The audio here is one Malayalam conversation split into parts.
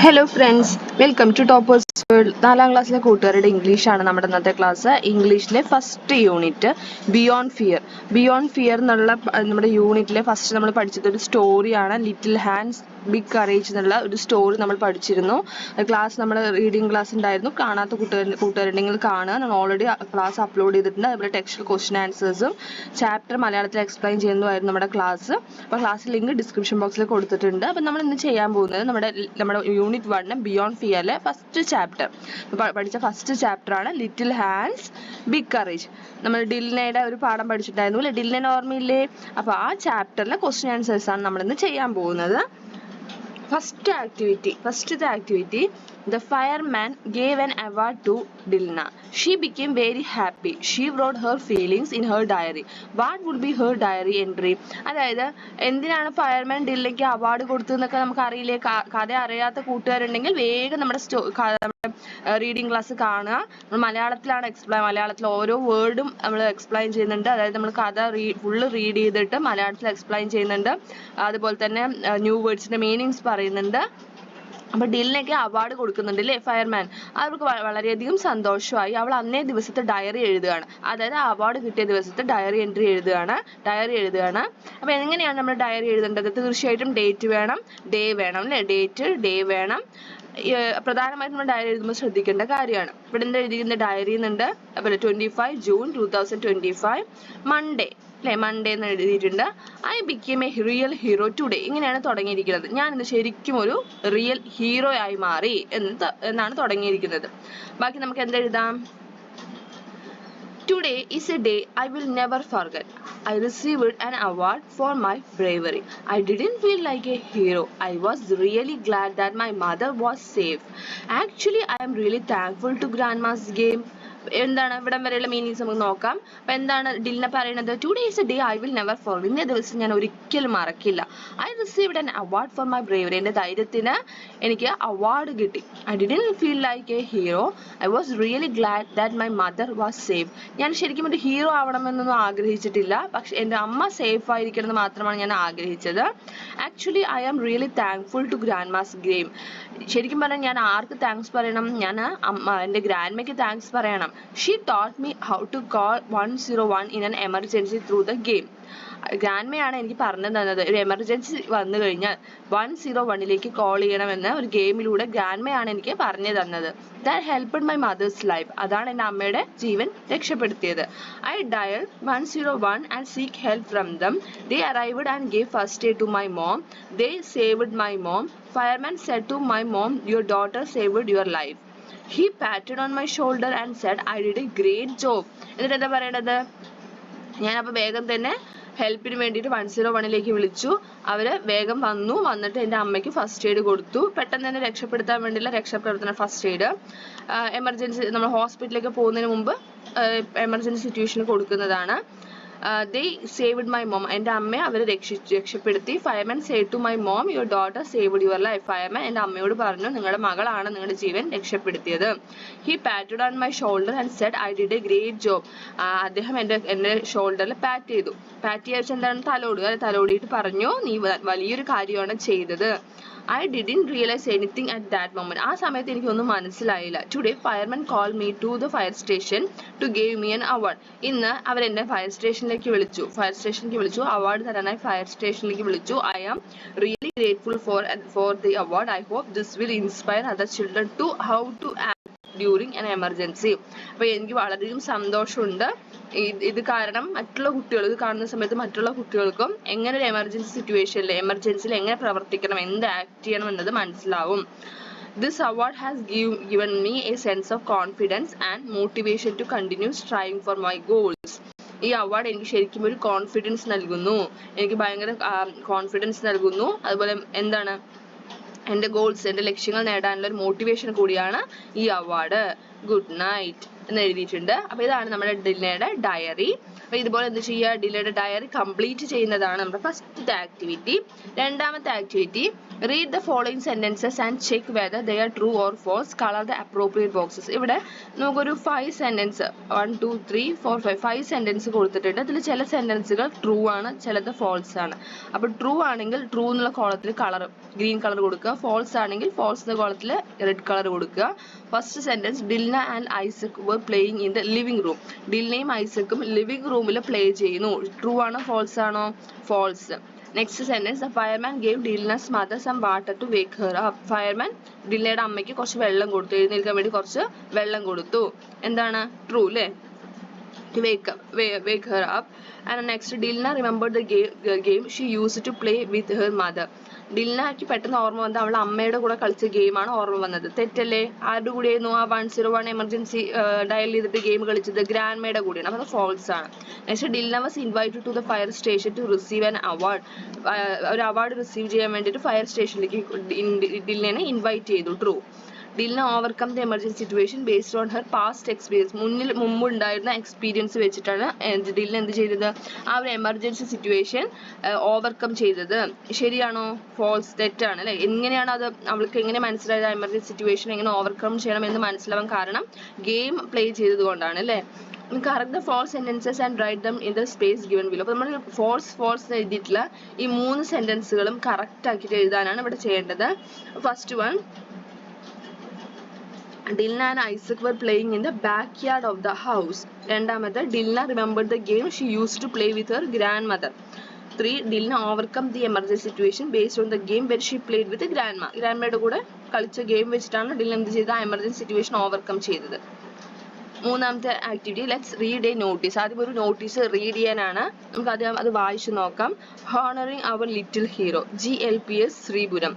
Hello friends, welcome to toppers world. 4ാം ക്ലാസ്സിലെ കൂട്ടുകാരുടെ ഇംഗ്ലീഷാണ് നമ്മുടെ ഇന്നത്തെ ക്ലാസ്. ഇംഗ്ലീഷിലെ ഫസ്റ്റ് യൂണിറ്റ് ബിയോണ്ട് ഫിയർ എന്നുള്ള നമ്മുടെ യൂണിറ്റിലെ ഫസ്റ്റ് നമ്മൾ പഠിച്ചത് ഒരു സ്റ്റോറിയാണ്. ലിറ്റിൽ ഹാൻഡ്സ് ബിഗ് കറേജ് എന്നുള്ള ഒരു സ്റ്റോറി നമ്മൾ പഠിച്ചിരുന്നു. ക്ലാസ് നമ്മൾ റീഡിംഗ് ക്ലാസ് ഉണ്ടായിരുന്നു. കാണാത്ത കൂട്ടുകാരുണ്ടെങ്കിൽ കാണുക. നമ്മൾ ഓൾറെഡി ക്ലാസ് അപ്ലോഡ് ചെയ്തിട്ടുണ്ട്. അതുപോലെ ടെക്സ്റ്റ് ക്വസ്റ്റ്യൻ ആൻസേഴ്സും ചാപ്റ്റർ മലയാളത്തിൽ എക്സ്പ്ലെയിൻ ചെയ്യുന്നതായിരുന്നു നമ്മുടെ ക്ലാസ്. അപ്പോൾ ക്ലാസ് ലിങ്ക് ഡിസ്ക്രിപ്ഷൻ ബോക്സിൽ കൊടുത്തിട്ടുണ്ട്. അപ്പം നമ്മൾ ഇന്ന് ചെയ്യാൻ പോകുന്നത് നമ്മുടെ യൂണിറ്റ് 1 ബിയോണ്ട് ഫിയറിലെ ഫസ്റ്റ് ചാപ്റ്റർ പഠിച്ച ഫസ്റ്റ് ചാപ്റ്റർ ആണ് ലിറ്റിൽ ഹാൻഡ്സ് ബിഗ് കറേജ്. നമ്മൾ ഡിൽനയുടെ ഒരു പാഠം പഠിച്ചിട്ടായിരുന്നു അല്ലേ? ഡിൽനെ ഓർമ്മയില്ലേ? അപ്പോൾ ആ ചാപ്റ്ററിലെ ക്വസ്റ്റ്യൻ ആൻസേഴ്സ് ആണ് നമ്മൾ ഇന്ന് ചെയ്യാൻ പോകുന്നത്. First activity, the fireman gave an award to Dilna. She became very happy. She wrote her feelings in her diary. What would be her diary entry? അതായത് എന്തിനാണ് ഫയർമാൻ ഡിൽനയ്ക്ക് അവാർഡ് കൊടുത്തതെന്നൊക്കെ നമുക്ക് അറിയില്ലേ? കഥ അറിയാത്ത കൂട്ടുകാരുണ്ടെങ്കിൽ വേഗം നമ്മുടെ റീഡിംഗ് ക്ലാസ് കാണുക. മലയാളത്തിലാണ് മലയാളത്തിൽ ഓരോ വേർഡും നമ്മൾ എക്സ്പ്ലെയിൻ ചെയ്യുന്നുണ്ട്. അതായത് നമ്മൾ കഥ ഫുള്ള് റീഡ് ചെയ്തിട്ട് മലയാളത്തിൽ എക്സ്പ്ലെയിൻ ചെയ്യുന്നുണ്ട്. അതുപോലെ തന്നെ ന്യൂ വേർഡ്സിന്റെ മീനിങ്സ് പറയുന്നുണ്ട്. അപ്പൊ ഡിൽനയ്ക്ക് അവാർഡ് കൊടുക്കുന്നുണ്ട് അല്ലേ ഫയർമാൻ. അവർക്ക് വളരെയധികം സന്തോഷമായി. അവൾ അന്നേ ദിവസത്തെ ഡയറി എഴുതുകയാണ്. അതായത് അവാർഡ് കിട്ടിയ ദിവസത്തെ ഡയറി എൻട്രി എഴുതുകയാണ്. അപ്പൊ എങ്ങനെയാണ് നമ്മൾ ഡയറി എഴുതേണ്ടത്? തീർച്ചയായിട്ടും ഡേറ്റ് വേണം, ഡേ വേണം അല്ലേ? ഡേ വേണം. പ്രധാനമായിട്ടും നമ്മൾ ഡയറി എഴുതുമ്പോൾ ശ്രദ്ധിക്കേണ്ട കാര്യമാണ്. ഇവിടെ എന്താ എഴുതിയിരിക്കുന്ന ഡയറി എന്നുണ്ട്. അതുപോലെ 25 ജൂൺ 2025 മൺഡേ അല്ലെ? മൺഡേ എന്ന് എഴുതിയിട്ടുണ്ട്. I became A real hero today. ഇങ്ങനെയാണ് തുടങ്ങിയിരിക്കുന്നത്. ഞാൻ ഇന്ന് ശരിക്കും ഒരു റിയൽ ഹീറോ ആയി മാറി എന്നാണ് തുടങ്ങിയിരിക്കുന്നത്. ബാക്കി നമുക്ക് എന്തെഴുതാം? Today is a day I will never forget. I received an award for my bravery. I didn't feel like a hero. I was really glad that my mother was safe. Actually, I am really thankful to Grandma's game. എന്താണ് ഇവിടം വരെയുള്ള മീനിങ്സ് നമുക്ക് നോക്കാം. അപ്പൊ എന്താണ് ഡിൽന പറയുന്നത്? Today is A day I will never forget. ഇന്നേ ദിവസം ഞാൻ ഒരിക്കലും മറക്കില്ല. I received an award for my bravery. എൻ്റെ ധൈര്യത്തിന് എനിക്ക് അവാർഡ് കിട്ടി. I didn't feel like A hero. I was really GLAAD that my mother was safe. ഞാൻ ശരിക്കും ഒരു ഹീറോ ആവണമെന്നൊന്നും ആഗ്രഹിച്ചിട്ടില്ല. പക്ഷെ എൻ്റെ അമ്മ സേഫ് ആയിരിക്കണം എന്ന് മാത്രമാണ് ഞാൻ ആഗ്രഹിച്ചത്. Actually I am really thankful to grandma's game. ശരിക്കും പറഞ്ഞാൽ ഞാൻ ആർക്ക് താങ്ക്സ് പറയണം? ഞാൻ എൻ്റെ ഗ്രാൻഡ്മയ്ക്ക് താങ്ക്സ് പറയണം. She taught me how to call 101 in an emergency through the game. ഗ്രാൻഡ്മയാണ് എനിക്ക് പറഞ്ഞു തന്നത്. ഒരു എമർജൻസി വന്നു കഴിഞ്ഞാൽ 101ലേക്ക് കോൾ ചെയ്യണമെന്ന് ഒരു ഗെയിമിലൂടെ ഗ്രാൻഡ്മയാണ് എനിക്ക് പറഞ്ഞു തന്നത്. That helped my mother's life. അതാണ് എൻ്റെ അമ്മയുടെ ജീവൻ രക്ഷപ്പെടുത്തിയത്. I dialed 101 and seek help from them. They arrived and gave first aid to my mom. They saved my mom. Fireman said to my mom, your daughter saved your life. He patted on my shoulder and said, I did a great job. എന്നിട്ട് എന്താ പറയണത്? ഞാനപ്പോൾ വേഗം തന്നെ ഹെൽപ്പിന് വേണ്ടിയിട്ട് 101ലേക്ക് വിളിച്ചു. അവര് വേഗം വന്നിട്ട് എൻ്റെ അമ്മയ്ക്ക് ഫസ്റ്റ് എയ്ഡ് കൊടുത്തു. പെട്ടെന്ന് തന്നെ രക്ഷപ്പെടുത്താൻ വേണ്ടിയുള്ള രക്ഷാപ്രവർത്തന ഫസ്റ്റ് എയ്ഡ്. എമർജൻസി നമ്മൾ ഹോസ്പിറ്റലിലേക്ക് പോകുന്നതിന് മുമ്പ് എമർജൻസി സിറ്റുവേഷന് കൊടുക്കുന്നതാണ്. They saved my mom. എൻ്റെ അമ്മയെ അവർ രക്ഷപ്പെടുത്തി. Fireman said to my mom, your daughter saved your life. Fireman എൻ്റെ അമ്മയോട് പറഞ്ഞു, നിങ്ങളുടെ മകളാണ് നിങ്ങളുടെ ജീവൻ രക്ഷപ്പെടുത്തിയത്. He patted on my shoulder and said, I did a great job. അദ്ദേഹം എൻ്റെ ഷോൾഡറിൽ പാറ്റ് ചെയ്തു. പാറ്റ് ചെയ്യാൻ എന്താണ്? തലോടിയിട്ട് പറഞ്ഞു, നീ വലിയൊരു കാര്യമാണ് ചെയ്തത്. I didn't realize anything at that moment. ആ സമയത്ത് എനിക്കൊന്നും മനസ്സിലായില്ല. Today, fireman called me to the fire station to give me an award. ഇന്ന് അവരെന്നെ ഫയർ സ്റ്റേഷനിലേക്ക് വിളിച്ചു. അവാർഡ് തരാനായി ഫയർ സ്റ്റേഷനിലേക്ക് വിളിച്ചു. I am really grateful for the award. I hope this will inspire other children to how to act during an emergency. അപ്പോൾ എനിക്ക് വളരെയധികം സന്തോഷമുണ്ട്. ഇത് കാരണം മറ്റുള്ള കുട്ടികൾ ഇത് കാണുന്ന സമയത്ത് മറ്റുള്ള കുട്ടികൾക്കും എങ്ങനെ ഒരു എമർജൻസിയിൽ എങ്ങനെ പ്രവർത്തിക്കണം, എന്ത് ആക്ട് ചെയ്യണം എന്നത് മനസ്സിലാവും. This award has given me a sense of confidence and motivation to continue striving for my goals. ഈ അവാർഡ് എനിക്ക് ശരിക്കും ഒരു കോൺഫിഡൻസ് നൽകുന്നു. എനിക്ക് ഭയങ്കര കോൺഫിഡൻസ് നൽകുന്നു. അതുപോലെ എന്താണ് എൻ്റെ ഗോൾസ്, എൻ്റെ ലക്ഷ്യങ്ങൾ നേടാനുള്ള ഒരു മോട്ടിവേഷൻ കൂടിയാണ് ഈ അവാർഡ്. ഗുഡ് നൈറ്റ് എന്ന് എഴുതിയിട്ടുണ്ട്. അപ്പോൾ ഇതാണ് നമ്മുടെ ഡിൽനയുടെ ഡയറി. അപ്പോൾ ഇതുപോലെ എന്ത് ചെയ്യുക, ഡില്ലയുടെ ഡയറി കംപ്ലീറ്റ് ചെയ്യുന്നതാണ് നമ്മുടെ ഫസ്റ്റത്തെ ആക്ടിവിറ്റി. രണ്ടാമത്തെ activity, read the following sentences and check whether they are true or false, colour the appropriate boxes. ഇവിടെ നമുക്കൊരു 5 സെന്റൻസ് 1 2 3 4 5 സെന്റൻസ് കൊടുത്തിട്ടുണ്ട്. അതിൽ ചില സെന്റൻസുകൾ ട്രൂ ആണ്, ചിലത് ഫോൾസ് ആണ്. അപ്പോൾ ട്രൂ ആണെങ്കിൽ ട്രൂ എന്നുള്ള കോളത്തിൽ കളർ ഗ്രീൻ കളർ കൊടുക്കുക, ഫോൾസ് ആണെങ്കിൽ ഫോൾസ് എന്ന കോളത്തിൽ റെഡ് കളർ കൊടുക്കുക. First sentence, Dilna and Isaac were playing in the living room. ഡിൽനയും ഐസക്കും ലിവിംഗ് റൂമിൽ പ്ലേ ചെയ്യുന്നു. ട്രൂ ആണോ ഫോൾസ് ആണോ? False. Next sentence, the fireman gave Dilna's mother some water to wake her up. Fireman ഡിൽനയുടെ അമ്മയ്ക്ക് കുറച്ച് വെള്ളം കൊടുത്തു, എഴുന്നേൽക്കാൻ വേണ്ടി കുറച്ച് വെള്ളം കൊടുത്തു. എന്താണ്? ട്രൂ അല്ലേ? To wake her up. And next, Dilna remembered the game she used to play with her mother. ഡിൽനയ്ക്ക് പെട്ടെന്ന് ഓർമ്മ വന്നത് അവൾ അമ്മയുടെ കൂടെ കളിച്ച ഗെയിമാണ് ഓർമ്മ വന്നത്. തെറ്റല്ലേ? ആരുടെ കൂടെയായിരുന്നു ആ 101 എമർജൻസി ഡയൽ ചെയ്തിട്ട് ഗെയിം കളിച്ചത്? ഗ്രാൻഡ്മയുടെ കൂടെയാണ്. അപ്പോൾ അത് ഫോൾസ് ആണ്. Next, Dilna was invited to the fire station to receive an award. ഒരു അവാർഡ് റിസീവ് ചെയ്യാൻ വേണ്ടിയിട്ട് ഫയർ സ്റ്റേഷനിലേക്ക് ഡിൽനനെ ഇൻവൈറ്റ് ചെയ്തു. True. Dilna overcome the emergency situation based on her past experience. മുമ്പ് ഉണ്ടായിരുന്ന എക്സ്പീരിയൻസ് വെച്ചിട്ടാണ് ഡിൽന എന്ത് ചെയ്തത്? ആ ഒരു എമർജൻസി സിറ്റുവേഷൻ ഓവർകം ചെയ്തത്. ശരിയാണോ? ഫോൾസ്. തെറ്റാണ് അല്ലേ? എങ്ങനെയാണ് അത് അവൾക്ക് എങ്ങനെ മനസ്സിലായത്? ആ എമർജൻസി സിറ്റുവേഷൻ എങ്ങനെ ഓവർകം ചെയ്യണം എന്ന് മനസ്സിലാവാൻ കാരണം ഗെയിം പ്ലേ ചെയ്തത് കൊണ്ടാണ് അല്ലേ? Correct the false sentences and write them in the space given below. അപ്പോൾ നമ്മൾ ഫോൾസ് എഴുതിയിട്ടുള്ള ഈ 3 സെന്റൻസുകളും കറക്റ്റ് ആക്കിയിട്ട് എഴുതാനാണ് ഇവിടെ ചെയ്യേണ്ടത്. First one, Dilna and Isaac were playing in the backyard of the house. രണ്ടാമത്, Dilna remembered the game she used to play with her grandmother. 3, Dilna overcome the emergency situation based on the game where she played with the grandma. ഗ്രാൻഡ്മയുടെ കൂടെ കളിച്ച ഗെയിം വെച്ചിട്ടാണ് ഡിൽന എന്ത് ചെയ്തത്? ആ എമർജൻസി സിറ്റുവേഷൻ ഓവർകം ചെയ്തത്. മൂന്നാമത്തെ activity, let's read a notice. ആദ്യം ഒരു നോട്ടീസ് റീഡ് ചെയ്യാനാണ്. നമുക്ക് അത് വായിച്ചു നോക്കാം. Honouring our little hero, GLPS Sreepuram.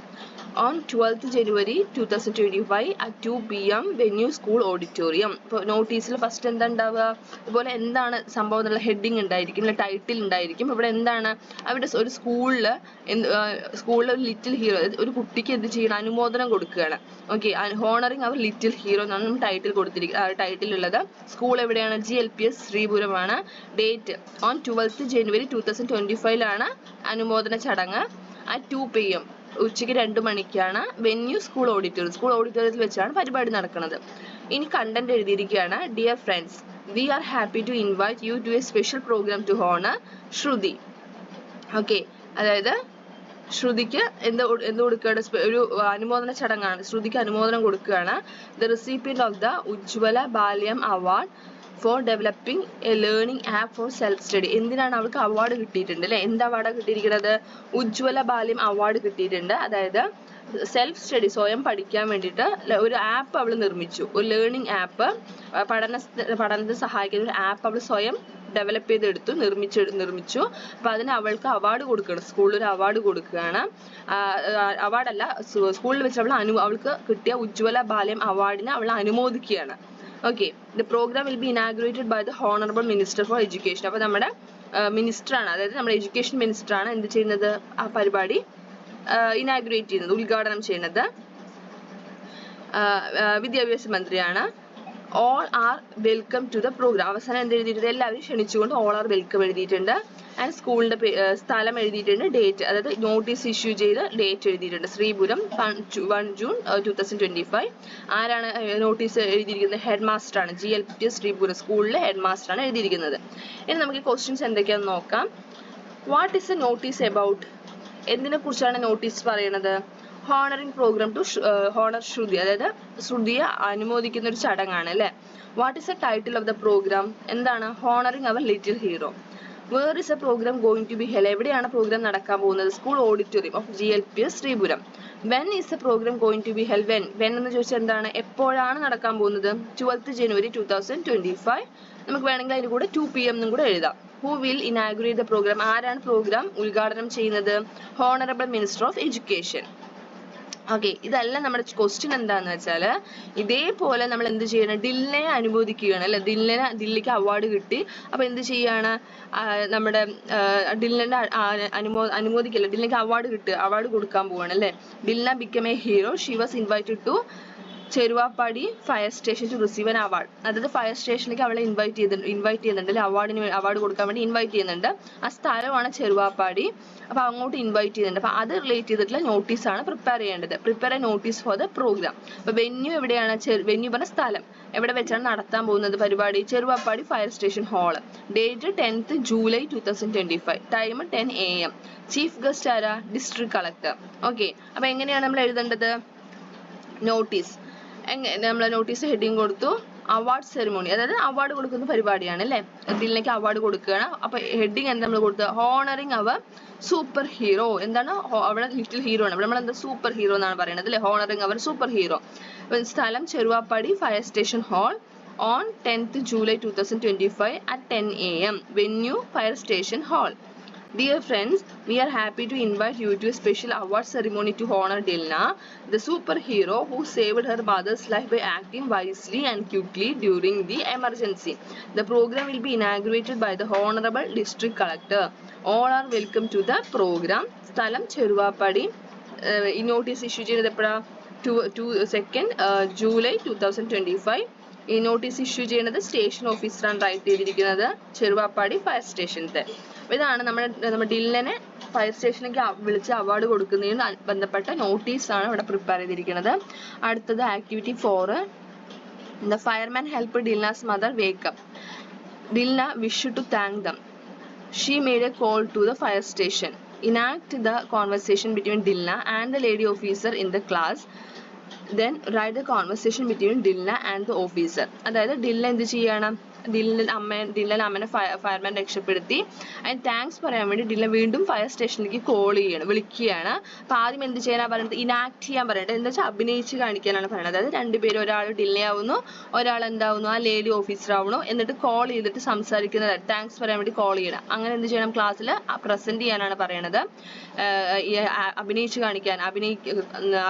On 12th January 2025 at 2 PM venue school auditorium. ഇപ്പോൾ നോട്ടീസിൽ ഫസ്റ്റ് എന്താ ഉണ്ടാവുക? ഇതുപോലെ എന്താണ് സംഭവം എന്നുള്ള ഹെഡിങ് ഉണ്ടായിരിക്കും, അല്ലെ ടൈറ്റിൽ ഉണ്ടായിരിക്കും. ഇവിടെ എന്താണ്? അവിടെ ഒരു സ്കൂളിൽ ഒരു ലിറ്റിൽ ഹീറോ, ഒരു കുട്ടിക്ക് എന്ത് ചെയ്യണം? അനുമോദനം കൊടുക്കുകയാണ്. Okay, honouring our little hero എന്നാണ് ടൈറ്റിൽ കൊടുത്തിരിക്കുന്നത്. ടൈറ്റിലുള്ളത്. സ്കൂൾ എവിടെയാണ്? GLPS ശ്രീപുരമാണ്. ഡേറ്റ് on 12th January 2025 അനുമോദന ചടങ്ങ്. at 2 PM ഉച്ചയ്ക്ക് 2 മണിക്കാണ്. വെന്യൂ സ്കൂൾ ഓഡിറ്റോറിയത്തിൽ വെച്ചാണ് പരിപാടി നടക്കുന്നത്. ഇനി കണ്ടന്റ് എഴുതിയിരിക്കുകയാണ്. Dear friends, we are happy to invite you to a special programme to honour Shruti. Okay, അതായത് ശ്രുതിക്ക് എന്ത് കൊടുക്കുകയാണ്? ഒരു അനുമോദന ചടങ്ങാണ്. ശ്രുതിക്ക് അനുമോദനം കൊടുക്കുകയാണ്. ദ റെസിപ്പിയന്റ് ഓഫ് ദ ഉജ്ജ്വല ബാല്യം award for developing A learning app for self study. എന്തിനാണ് അവൾക്ക് അവാർഡ് കിട്ടിയിട്ടുണ്ട് അല്ലേ? എന്ത് അവാർഡാണ് കിട്ടിയിരിക്കുന്നത്? ഉജ്ജ്വല ബാല്യം അവാർഡ് കിട്ടിയിട്ടുണ്ട്. അതായത് സെൽഫ് സ്റ്റഡി, സ്വയം പഠിക്കാൻ വേണ്ടിയിട്ട് ഒരു ആപ്പ് അവൾ നിർമ്മിച്ചു. ഒരു ലേണിംഗ് ആപ്പ്, പഠനത്തെ സഹായിക്കുന്ന ഒരു ആപ്പ് അവൾ സ്വയം ഡെവലപ്പ് ചെയ്തെടുത്തു, നിർമ്മിച്ചു. അപ്പൊ അതിന് അവൾക്ക് അവാർഡ് കൊടുക്കണം. സ്കൂളിൽ ഒരു അവാർഡ് കൊടുക്കുകയാണ്. അവാർഡല്ല, സ്കൂളിൽ വെച്ച് അവൾക്ക് കിട്ടിയ ഉജ്ജ്വല ബാല്യം അവാർഡിനെ അവൾ അനുമോദിക്കുകയാണ്. Okay, the programme will be inaugurated by the honourable minister for education. അപ്പോൾ നമ്മുടെ മിനിസ്റ്ററാണ്, അതായത് നമ്മുടെ എഡ്യൂക്കേഷൻ മിനിസ്റ്ററാണ് എന്ത് ചെയ്യുന്നത്? ആ പരിപാടി ഇനാഗുറേറ്റ് ചെയ്യുന്നത്, ഉദ്ഘാടനം ചെയ്യുന്നത് വിദ്യാഭ്യാസ മന്ത്രിയാണ്. All are welcome to the programme. അവസാനം എന്ത് എഴുതിയിട്ടുണ്ട്? എല്ലാവരും ക്ഷണിച്ചുകൊണ്ട് ഓൾ ആർ വെൽക്കം എഴുതിയിട്ടുണ്ട്. ആൻഡ് സ്കൂളിന്റെ സ്ഥലം എഴുതിയിട്ടുണ്ട്. ഡേറ്റ്, അതായത് നോട്ടീസ് ഇഷ്യൂ ചെയ്ത് ഡേറ്റ് എഴുതിയിട്ടുണ്ട്. ശ്രീപുരം 1 June 2025. ആരാണ് നോട്ടീസ് എഴുതിയിരിക്കുന്നത്? ഹെഡ് മാസ്റ്റർ ആണ്. GLPS ശ്രീപുരം സ്കൂളിലെ ഹെഡ് മാസ്റ്റർ ആണ് എഴുതിയിരിക്കുന്നത്. ഇനി നമുക്ക് ക്വസ്റ്റ്യൻസ് എന്തൊക്കെയാണെന്ന് നോക്കാം. What is a notice about? എന്തിനെ കുറിച്ചാണ് നോട്ടീസ് പറയുന്നത്? Honouring programme to honour Shruti, അതായത് ശ്രുതിയെ അനുമോദിക്കുന്ന ഒരു ചടങ്ങാണ് അല്ലേ? What is a title of the programme? എന്താണ്? Honouring our little hero. Where is a programme going to be held? എവിടെയാണ് പ്രോഗ്രാം നടക്കാൻ പോകുന്നത്? School auditorium of GLPS Sreepuram. When is a programme going to be held? When എന്ന് ചോദിച്ചാൽ എന്താണ്? എപ്പോഴാണ് നടക്കാൻ പോകുന്നത്? 12th January 2025. നമുക്ക് വേണമെങ്കിൽ അതിന് കൂടെ 2 PM എന്നും കൂടെ എഴുതാം. Who will inaugurate the programme? ആരാണ് പ്രോഗ്രാം ഉദ്ഘാടനം ചെയ്യുന്നത്? Honourable minister of education. Okay, ഇതെല്ലാം നമ്മുടെ ക്വസ്റ്റ്യൻ എന്താന്ന് വെച്ചാൽ ഇതേപോലെ നമ്മൾ എന്ത് ചെയ്യണം? ഡിൽനയെ അനുമോദിക്കുകയാണ് അല്ലെ? ദില്ലിക്ക് അവാർഡ് കിട്ടി. അപ്പൊ എന്ത് ചെയ്യാണ്? നമ്മുടെ ഡിൽനന്റെ അനുമോദിക്കല്ല, ഡിൽനയ്ക്ക് അവാർഡ് കൊടുക്കാൻ പോവാണ് അല്ലെ? Dilna become a hero. She was invited to, Dilna become a hero. She was invited to Cheruvappadi fire station to receive an award. അതായത് ഫയർ സ്റ്റേഷനിലേക്ക് അവളെ ഇൻവൈറ്റ് ചെയ്യുന്നുണ്ട്, അവാർഡ് കൊടുക്കാൻ വേണ്ടി ഇൻവൈറ്റ് ചെയ്യുന്നുണ്ട്. ആ സ്ഥലമാണ് ചെരുവാപ്പാടി. അപ്പൊ അങ്ങോട്ട് ഇൻവൈറ്റ് ചെയ്യുന്നുണ്ട്. അപ്പൊ അത് റിലേറ്റ് ചെയ്തിട്ടുള്ള നോട്ടീസാണ് പ്രിപ്പയർ ചെയ്യേണ്ടത്. Prepare a notice for the programme. അപ്പൊ വെന്യൂ എവിടെയാണ്? വെന്യൂ പറഞ്ഞ സ്ഥലം എവിടെ വെച്ചാണ് നടത്താൻ പോകുന്നത് പരിപാടി? Cheruvappadi fire station hall. Date 10th July 2025. Time 10 AM. Chief guest ആരാ? District collector. ഓക്കെ, അപ്പൊ എങ്ങനെയാണ് നമ്മൾ എഴുതേണ്ടത്? നോട്ടീസ് നമ്മൾ നോട്ടീസ് ഹെഡിങ് കൊടുത്തു. അവാർഡ് സെറിമോണി, അതായത് അവാർഡ് കൊടുക്കുന്ന പരിപാടിയാണ് അല്ലേ? ദിലിനേക്ക് അവാർഡ് കൊടുക്കുകയാണ്. അപ്പൊ ഹെഡിങ് എന്താ നമ്മൾ കൊടുത്തത്? Honouring our super hero. എന്താണ്? അവിടെ ലിറ്റിൽ ഹീറോ ആണ്, നമ്മൾ എന്താ സൂപ്പർ ഹീറോ എന്നാണ് പറയുന്നത് അല്ലേ? Honouring our super hero. സ്ഥലം Cheruvappadi fire station hall on 10th July 2025 at 10 AM. Venue fire station hall. Dear friends, we are happy to invite you to a special award ceremony to honor Dilna, the superhero who saved her mother's life by acting wisely and quickly during the emergency. The program will be inaugurated by the Honorable District Collector. All are welcome to the program. സ്ഥലം ചെരുവാപ്പാടി. ഈ നോട്ടീസ് ഇഷ്യൂ ചെയ്തത് എപ്പോഴാണ്? 2nd July 2025. ഈ നോട്ടീസ് ഇഷ്യൂ ചെയ്യുന്നത് സ്റ്റേഷൻ ഓഫീസറാണ് റൈറ്റ് ചെയ്തിരിക്കുന്നത്, ചെരുവാപ്പാടി ഫയർ സ്റ്റേഷനത്തെ. ഇതാണ് നമ്മുടെ ഡിലിനെ ഫയർ സ്റ്റേഷനിലേക്ക് വിളിച്ച് അവാർഡ് കൊടുക്കുന്നതിന് ബന്ധപ്പെട്ട നോട്ടീസാണ് ഇവിടെ പ്രിപ്പയർ ചെയ്തിരിക്കുന്നത്. അടുത്തത് activity 4. The fireman helped Dilna's mother wake up. Dilna wished to thank them. She made a call to the fire station. Enact the conversation between Dilna and the lady officer in the class. Then write the conversation between Dilna and the officer. അതായത് ഡിൽന എന്ത് ചെയ്യണം? ഡിലിന്റെ അമ്മനെ ഫയർമാൻ രക്ഷപ്പെടുത്തി. അതിന് താങ്ക്സ് പറയാൻ വേണ്ടി ഡിൽന വീണ്ടും ഫയർ സ്റ്റേഷനിലേക്ക് വിളിക്കുകയാണ്. അപ്പൊ ആദ്യം എന്ത് ചെയ്യാനാണ് പറയുന്നത്? ഇനാക്ട് ചെയ്യാൻ പറയുന്നത്. എന്താ വെച്ചാൽ അഭിനയിച്ച് കാണിക്കാനാണ് പറയുന്നത്. അതായത് രണ്ടുപേരും, ഒരാൾ ഡിൽനയാവുന്നു, ഒരാൾ എന്താവുന്നു? ആ ലേഡി ഓഫീസർ ആവുന്നു. എന്നിട്ട് കോൾ ചെയ്തിട്ട് സംസാരിക്കുന്നത്, താങ്ക്സ് പറയാൻ വേണ്ടി കോൾ ചെയ്യണം. അങ്ങനെ എന്ത് ചെയ്യണം? ക്ലാസ്സിൽ പ്രസന്റ് ചെയ്യാനാണ് പറയണത്.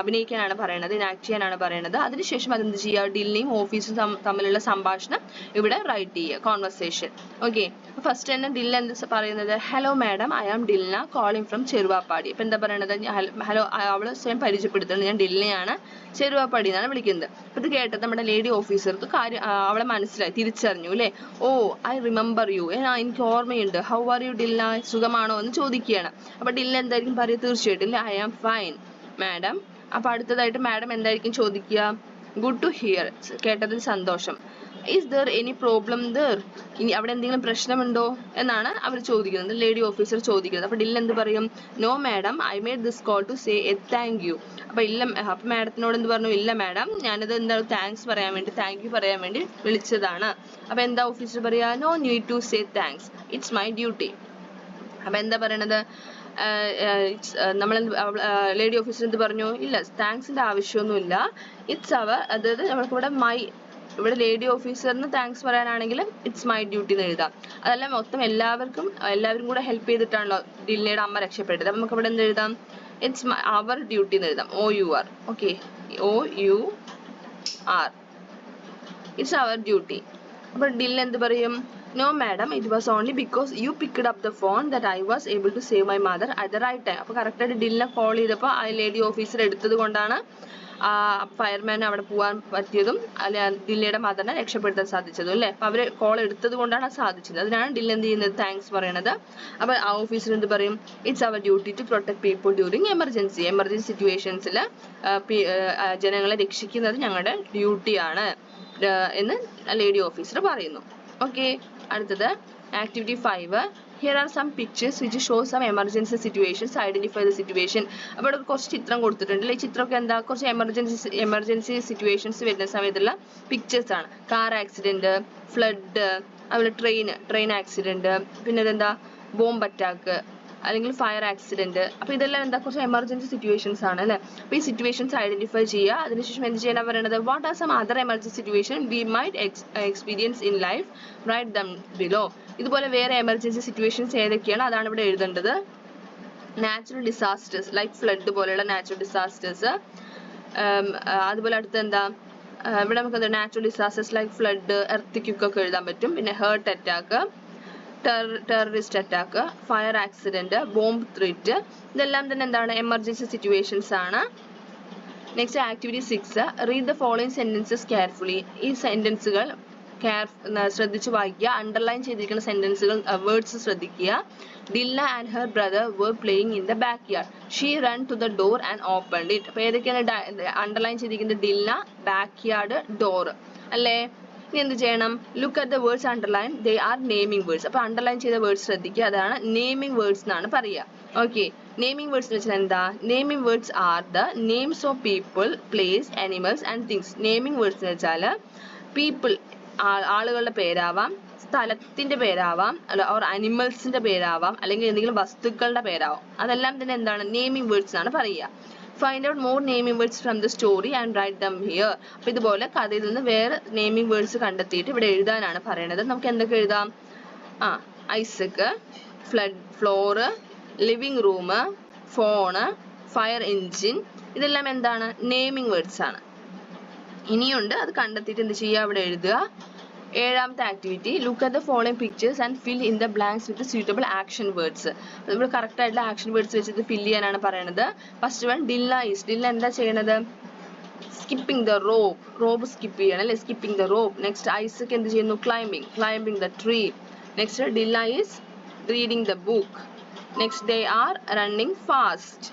അഭിനയിക്കാനാണ് പറയണത്, ഇനാക്ട് ചെയ്യാനാണ് പറയണത്. അതിനുശേഷം അതെന്ത് ചെയ്യുക? ഡിൽനയും ഓഫീസും തമ്മിലുള്ള സംഭാഷണം ഇവിടെ റൈറ്റ് ചെയ്യുക, കോൺവെർസേഷൻ. ഓക്കെ, ഫസ്റ്റ് തന്നെ ഡിൽന എന്ത് പറയുന്നത്? Hello madam, I am Dilna calling from Cheruvappadi. ഇപ്പൊ എന്താ പറയണത്? ഹലോ, അവള് സ്വയം പരിചയപ്പെടുത്തുന്നത്, ഞാൻ ഡിൽനയാണ്, ചെരുവാപ്പാടി എന്നാണ് വിളിക്കുന്നത്. അപ്പൊ ഇത് കേട്ടത് നമ്മുടെ ലേഡി ഓഫീസർക്ക് അവളെ മനസ്സിലായി, തിരിച്ചറിഞ്ഞു അല്ലേ? ഓ, ഐ റിമെമ്പർ യു, എനിക്ക് ഓർമ്മയുണ്ട്. ഹൗ ആർ യു ഡിൽന, സുഖമാണോ എന്ന് ചോദിക്കുകയാണ്. അപ്പൊ ഡിൽന എന്തായിരിക്കും പറയുക? തീർച്ചയായിട്ടും ഇല്ല, ഐ ആം ഫൈൻ മാഡം. അപ്പൊ അടുത്തതായിട്ട് മാഡം എന്തായിരിക്കും ചോദിക്കുക? ഗുഡ് ടു ഹിയർ, കേട്ടതിൽ സന്തോഷം. Is there any problem there, ഇനി അവിടെ എന്തെങ്കിലും പ്രശ്നമുണ്ടോ എന്നാണ് അവർ ചോദിക്കുന്നത്, ലേഡി ഓഫീസർ ചോദിക്കുന്നത്. അപ്പൊ ഡിൽ എന്ത് പറയും? No madam, I made this call to say a thank you. അപ്പൊ മാഡത്തിനോട് എന്ത് പറഞ്ഞു? ഇല്ല മാഡം, ഞാനിത് എന്താണ് താങ്ക്സ് പറയാൻ വേണ്ടി, താങ്ക് യു പറയാൻ വേണ്ടി വിളിച്ചതാണ്. അപ്പൊ എന്താ ഓഫീസർ പറയാ? No need to say thanks, it's my duty. അപ്പൊ എന്താ പറയണത്? നമ്മൾ ലേഡി ഓഫീസർ എന്ത് പറഞ്ഞു? ഇല്ല, താങ്ക്സിന്റെ ആവശ്യമൊന്നുമില്ല, ഇറ്റ്സ് അവർ, അതായത് നമുക്കിവിടെ ഇവിടെ ലേഡി ഓഫീസറിന് താങ്ക്സ് പറയാനാണെങ്കിൽ ഇറ്റ്സ് മൈ ഡ്യൂട്ടി എന്ന് എഴുതാം. അതല്ല, മൊത്തം എല്ലാവരും കൂടെ ഹെൽപ്പ് ചെയ്തിട്ടാണല്ലോ ഡിൽനയുടെ അമ്മ രക്ഷപ്പെട്ടത്. അപ്പൊ നമുക്ക് ഇവിടെ എന്ത് എഴുതാം? ഇറ്റ്സ് അവർ ഡ്യൂട്ടി എന്ന് എഴുതാം, OUR. Okay, OUR, it's our duty. അപ്പൊ ഡിൽ എന്ത് പറയും? No madam, it was only because you picked up the phone that I was able to save my mother at the right time. അപ്പൊ കറക്റ്റായിട്ട് ഡിലിനെ കോൾ ചെയ്തപ്പോൾ ആ ലേഡി ഓഫീസർ എടുത്തത് കൊണ്ടാണ് ഫയർമാൻ അവിടെ പോകാൻ പറ്റിയതും ഡിൽനയുടെ മദറിനെ രക്ഷപ്പെടുത്താൻ സാധിച്ചതും അല്ലേ? അപ്പൊ അവര് കോൾ എടുത്തത് കൊണ്ടാണ് അത് സാധിച്ചത്. അതിനാണ് ഡിൽ എന്ത് ചെയ്യുന്നത്? താങ്ക്സ് പറയണത്. അപ്പൊ ആ ഓഫീസർ എന്ത് പറയും? It's our duty to protect people during emergency സിറ്റുവേഷൻസിൽ ജനങ്ങളെ രക്ഷിക്കുന്നത് ഞങ്ങളുടെ ഡ്യൂട്ടിയാണ് എന്ന് ലേഡി ഓഫീസർ പറയുന്നു. ഓക്കെ, അടുത്തത് activity 5. Here are some pictures which show some emergency situations. Identify the situation. അപ്പോൾ ഇവിടെ കുറച്ച് ചിത്രം കൊടുത്തിട്ടുണ്ട്. ഈ ചിത്രമൊക്കെ എന്താ? കുറച്ച് എമർജൻസി സിറ്റുവേഷൻസ് വരുന്ന സമയത്തുള്ള പിക്ചേഴ്സ് ആണ്. കാർ ആക്സിഡന്റ്, ഫ്ലഡ്, അതുപോലെ ട്രെയിൻ ആക്സിഡന്റ്, പിന്നെ ഇതെന്താ? ബോംബ് അറ്റാക്ക് അല്ലെങ്കിൽ ഫയർ ആക്സിഡന്റ്. അപ്പൊ ഇതെല്ലാം എന്താ? കുറച്ച് എമർജൻസി സിറ്റുവേഷൻസ് ആണ് അല്ലെ? അപ്പൊ ഈ സിറ്റുവേഷൻസ് ഐഡന്റിഫൈ ചെയ്യുക. അതിനുശേഷം എന്ത് ചെയ്യാനാണ് പറയുന്നത്? What are some other emergency situation we might experience in life, write them below. ഇതുപോലെ വേറെ എമർജൻസി സിറ്റുവേഷൻസ് ഏതൊക്കെയാണ് അതാണ് ഇവിടെ എഴുതേണ്ടത്. നാച്ചുറൽ ഡിസാസ്റ്റേഴ്സ് ലൈക്ക് ഫ്ലഡ് പോലെയുള്ള നാച്ചുറൽ ഡിസാസ്റ്റേഴ്സ്. അതുപോലെ അടുത്ത് എന്താ? ഇവിടെ നമുക്ക് natural disasters like flood, earth ഒക്കെ എഴുതാൻ പറ്റും. പിന്നെ heart attack, terrorist attack, fire accident, bomb threat, ഇതെല്ലാം തന്നെ എന്താണ്? എമർജൻസി സിറ്റുവേഷൻസ് ആണ്. Next activity 6, read the following sentences carefully. ഈ സെന്റൻസുകൾ ശ്രദ്ധിച്ച് വായിക്കുക. അണ്ടർലൈൻ ചെയ്തിരിക്കുന്ന സെന്റൻസുകൾ വേർഡ്സ് ശ്രദ്ധിക്കുക. Dilla and her brother were playing in the backyard. She run to the door and opened it. അപ്പോൾ ഏതൊക്കെയാണ് അണ്ടർലൈൻ ചെയ്തിരിക്കുന്നത്? ഡില്ല, ബാക്ക് യാർഡ്, ഡോർ അല്ലേ? ഇനി എന്ത് ചെയ്യണം? Look at the words underline, they are naming words. അപ്പോൾ അണ്ടർലൈൻ ചെയ്ത വേർഡ്സ് ശ്രദ്ധിക്കുക, അതാണ് നെയിമിംഗ് വേർഡ്സ് എന്നാണ് പറയുക. ഓക്കെ, നെയിമിംഗ് വേർഡ്സ് എന്ന് വെച്ചാൽ എന്താ? Naming words are the names of people, place, animals and things. Naming words എന്ന് വെച്ചാൽ പീപ്പിൾ, ആളുകളുടെ പേരാവാം, സ്ഥലത്തിന്റെ പേരാവാം, ഓർ അനിമൽസിന്റെ പേരാവാം, അല്ലെങ്കിൽ എന്തെങ്കിലും വസ്തുക്കളുടെ പേരാവാം. അതെല്ലാം തന്നെ എന്താണ്? നെയിമിംഗ് വേർഡ്സ് എന്നാണ് പറയുക. Find out more naming words from the story and write dum here. അപ്പോൾ ഇതുപോലെ കഥയിൽ നിന്ന് വേറെ നെയിമിംഗ് വേർഡ്സ് കണ്ടെത്തിയിട്ട് ഇവിടെ എഴുതാനാണ് പറയുന്നത്. നമുക്ക് എന്തൊക്കെ എഴുതാം? Isaac, floor, living room, phone, fire engine, ഇതെല്ലാം എന്താണ്? നെയിമിംഗ് വേർഡ്സ് ആണ്. ഇനിയുണ്ട്, അത് കണ്ടെത്തിയിട്ട് എന്ത് ചെയ്യുക? അവിടെ എഴുതുക. ഏഴാമത്തെ activity, look at the following pictures and fill in the blanks with suitable action words. നമ്മൾ കറക്റ്റ് ആയിട്ടുള്ള ആക്ഷൻ വേർഡ്സ് വെച്ചിട്ട് ഫില്ല് ചെയ്യാനാണ് പറയുന്നത്. First one, Dilla is. Dilla എന്താ ചെയ്യണത്? Skipping the rope. Rope skip ചെയ്യണം അല്ലേ? Skipping the rope. Next Isaac എന്ത് ചെയ്യുന്നു? Climbing the tree. Next Dilla is reading the book. Next they are running fast.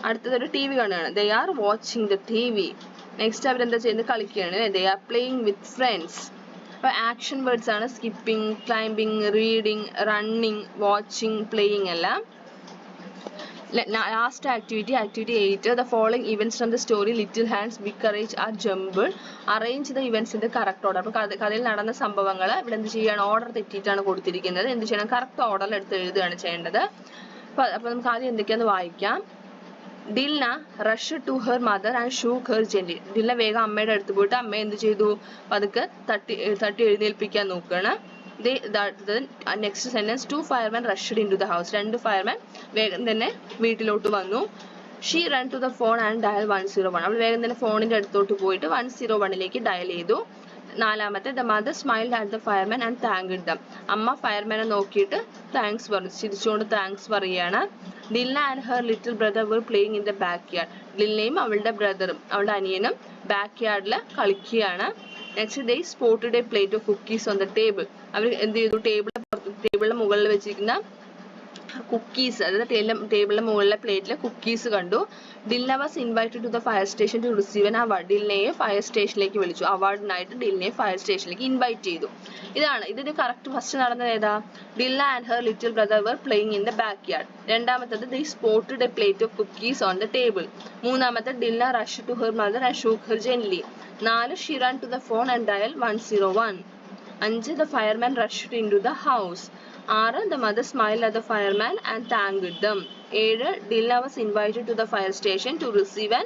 അടുത്തത് ഒരു TV കാണുകയാണ്. They are watching the TV. Next അവരെന്താ ചെയ്യുന്നത്? കളിക്കുകയാണ്. They are playing with friends. അപ്പോൾ ആക്ഷൻ വേർഡ്സ് ആണ് skipping, climbing, reading, running, watching, playing എല്ലാം. Last activity 8, the following events from the story little hands, big courage are jumble. Arrange the events in the correct order. അപ്പോൾ കഥയിൽ നടന്ന സംഭവങ്ങൾ ഇവിടെ എന്ത് ചെയ്യാണ്? ഓർഡർ തെറ്റിയിട്ടാണ് കൊടുത്തിരിക്കുന്നത്. എന്ത് ചെയ്യണം? കറക്റ്റ് ഓർഡറിൽ എടുത്ത് എഴുതുകയാണ് ചെയ്യേണ്ടത്. അപ്പോൾ നമുക്ക് ആദ്യം എന്തൊക്കെയാന്ന് വായിക്കാം. Dilla rush to her mother and shook her gently. Dilla വേഗം അമ്മയുടെ അടുത്ത് പോയിട്ട് അമ്മയെ എന്ത് ചെയ്തു? പതുക്കെ തട്ടി എഴുന്നേൽപ്പിക്കാൻ നോക്കുകയാണ്. Next sentence, 2 firemen rushed into the house. 2 firemen വേഗം തന്നെ വീട്ടിലോട്ട് വന്നു. She run to the phone and dial 101. അവൾ വേഗം തന്നെ ഫോണിന്റെ അടുത്തോട്ട് പോയിട്ട് 101ലേക്ക് ഡയൽ ചെയ്തു. നാലാമത്തെ, the mother smiled at the fireman and thanked them. അമ്മ ഫയർമാനെ നോക്കിയിട്ട് താങ്ക്സ് പറഞ്ഞു, ചിരിച്ചുകൊണ്ട് താങ്ക്സ് പറയുകയാണ്. Dilla and her little brother were playing in the backyard. ഡില്ലയും അവളുടെ ബ്രദറും, അവളുടെ അനിയനും ബാക്ക് യാർഡിൽ കളിക്കുകയാണ്. Next, they spotted a plate of cookies on the table. അവർ എന്ത് ചെയ്തു? ടേബിളിന്റെ മുകളിൽ വെച്ചിരിക്കുന്ന കുക്കീസ്, അതായത് ടേബിളിന്റെ മുകളിലെ പ്ലേറ്റിലെ കുക്കീസ് കണ്ടു. Dilla was invited to the fire station to receive an award. ഡില്ലയെ ഫയർ സ്റ്റേഷനിലേക്ക് വിളിച്ചു. അവാർഡിനായിട്ട് ഡില്ലയെ ഫയർ സ്റ്റേഷനിലേക്ക് ഇൻവൈറ്റ് ചെയ്തു. ഇതിന്റെ കറക്റ്റ് ഫസ്റ്റ് നടന്നത് ഏതാ? Dilla and her little brother were playing in the backyard. രണ്ടാമത്തത്, they spotted a plate of cookies on the table. മൂന്നാമത്തെ, Dilla rush to her mother and shook her gently. 4, she run to the phone and dial 101. 5, the fireman rushed in to the house. 6, the mother smiled at the fireman and thanked them. 7, Dilla was invited to the fire station to receive an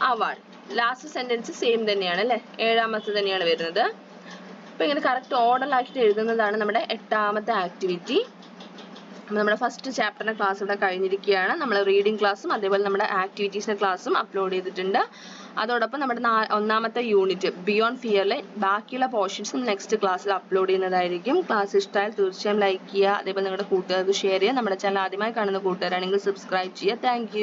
award. Last sentence same തന്നെയാണ് അല്ലേ? ഏഴാമത്തെ തന്നെയാണ് വരുന്നത്. അപ്പോൾ ഇങ്ങനെ കറക്റ്റ് ഓർഡറിലാക്കിയിട്ട് എഴുതുന്നതാണ് നമ്മുടെ 8ാമത്തെ ആക്ടിവിറ്റി. നമ്മുടെ ഫസ്റ്റ് ചാപ്റ്ററിന്റെ ക്ലാസ് ഇവിടെ കഴിഞ്ഞിരിക്കുകയാണ്. നമ്മൾ റീഡിംഗ് ക്ലാസ്സും അതേപോലെ നമ്മുടെ ആക്ടിവിറ്റീസിന്റെ ക്ലാസ്സും അപ്ലോഡ് ചെയ്തിട്ടുണ്ട്. അതോടൊപ്പം നമ്മുടെ 1ാമത്തെ യൂണിറ്റ് ബിയോണ്ട് ഫിയറിലെ ബാക്കിയുള്ള പോർഷൻസും നെക്സ്റ്റ് ക്ലാസ്സിൽ അപ്ലോഡ് ചെയ്യുന്നതായിരിക്കും. ക്ലാസ് ഇഷ്ടമായാൽ തീർച്ചയായും ലൈക്ക് ചെയ്യുക, അതേപോലെ നിങ്ങളുടെ കൂട്ടുകാർക്ക് ഷെയർ ചെയ്യുക. നമ്മുടെ ചാനൽ ആദ്യമായി കാണുന്ന കൂട്ടുകാരാണെങ്കിൽ സബ്സ്ക്രൈബ് ചെയ്യുക. താങ്ക്